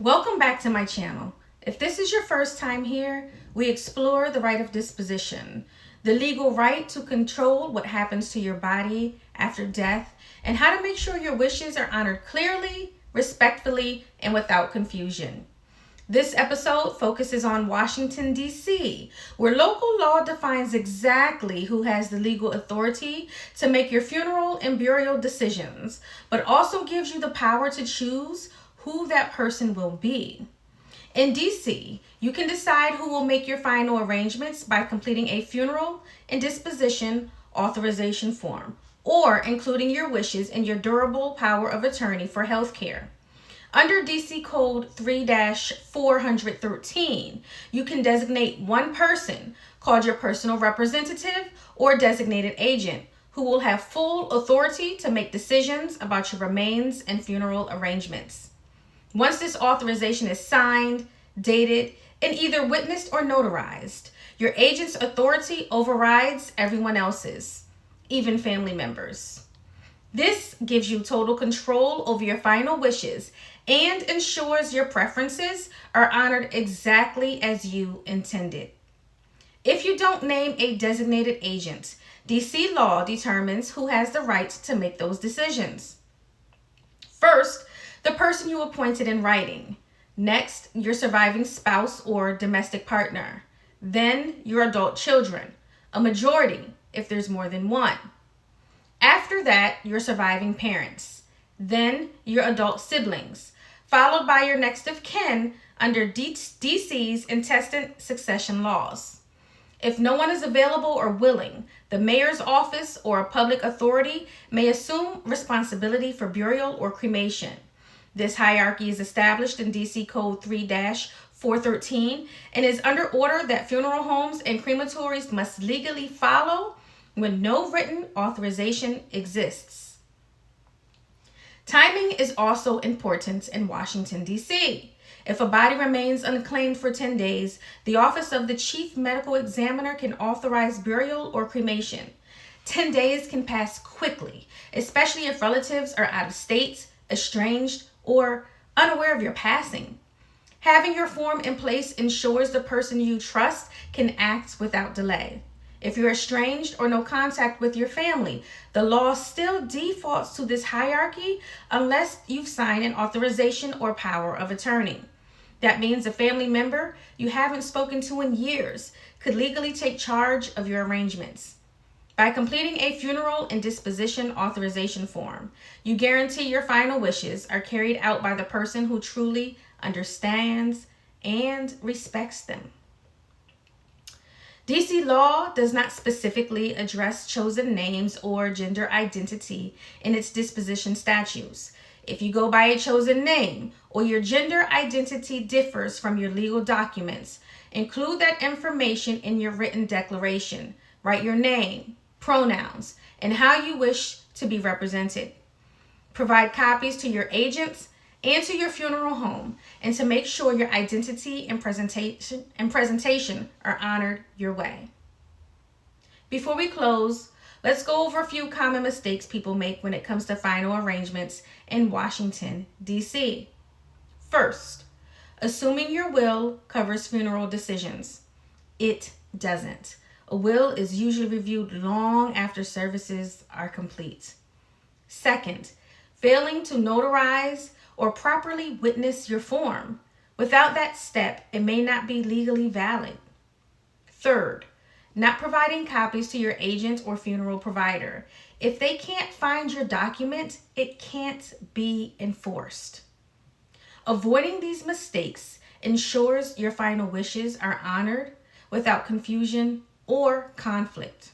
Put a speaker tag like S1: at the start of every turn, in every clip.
S1: Welcome back to my channel. If this is your first time here, we explore the right of disposition, the legal right to control what happens to your body after death, and how to make sure your wishes are honored clearly, respectfully, and without confusion. This episode focuses on Washington, D.C., where local law defines exactly who has the legal authority to make your funeral and burial decisions, but also gives you the power to choose who that person will be. In DC, you can decide who will make your final arrangements by completing a funeral and disposition authorization form or including your wishes in your durable power of attorney for health care. Under DC Code 3-413, you can designate one person called your personal representative or designated agent who will have full authority to make decisions about your remains and funeral arrangements. Once this authorization is signed, dated, and either witnessed or notarized, your agent's authority overrides everyone else's, even family members. This gives you total control over your final wishes and ensures your preferences are honored exactly as you intended. If you don't name a designated agent, DC law determines who has the right to make those decisions. First, the person you appointed in writing. Next, your surviving spouse or domestic partner. Then, your adult children, a majority if there's more than one. After that, your surviving parents. Then, your adult siblings, followed by your next of kin under DC's intestate succession laws. If no one is available or willing, the mayor's office or a public authority may assume responsibility for burial or cremation. This hierarchy is established in DC Code 3-413 and is under order that funeral homes and crematories must legally follow when no written authorization exists. Timing is also important in Washington, D.C. If a body remains unclaimed for 10 days, the Office of the Chief Medical Examiner can authorize burial or cremation. 10 days can pass quickly, especially if relatives are out of state, estranged, or unaware of your passing. Having your form in place ensures the person you trust can act without delay. If you're estranged or no contact with your family, the law still defaults to this hierarchy unless you've signed an authorization or power of attorney. That means a family member you haven't spoken to in years could legally take charge of your arrangements. By completing a funeral and disposition authorization form, you guarantee your final wishes are carried out by the person who truly understands and respects them. DC law does not specifically address chosen names or gender identity in its disposition statutes. If you go by a chosen name or your gender identity differs from your legal documents, include that information in your written declaration. Write your name, pronouns, and how you wish to be represented. Provide copies to your agents and to your funeral home, and to make sure your identity and presentation are honored your way. Before we close, let's go over a few common mistakes people make when it comes to final arrangements in Washington, D.C. First, assuming your will covers funeral decisions. It doesn't. A will is usually reviewed long after services are complete. Second, failing to notarize or properly witness your form. Without that step, it may not be legally valid. Third, not providing copies to your agent or funeral provider. If they can't find your document, it can't be enforced. Avoiding these mistakes ensures your final wishes are honored without confusion or conflict.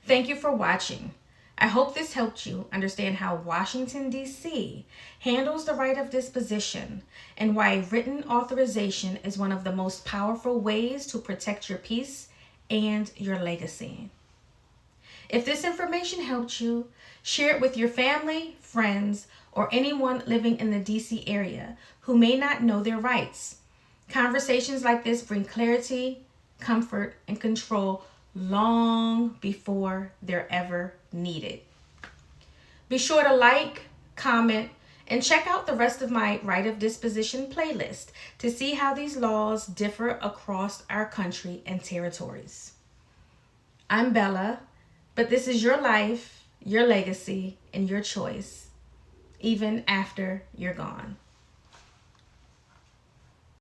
S1: Thank you for watching. I hope this helped you understand how Washington, D.C. handles the right of disposition and why written authorization is one of the most powerful ways to protect your peace and your legacy. If this information helped you, share it with your family, friends, or anyone living in the D.C. area who may not know their rights. Conversations like this bring clarity, comfort, and control long before they're ever needed. Be sure to like, comment, And check out the rest of my Right of Disposition playlist to see how these laws differ across our country and territories. I'm Bella, but this is your life, your legacy, and your choice, even after you're gone.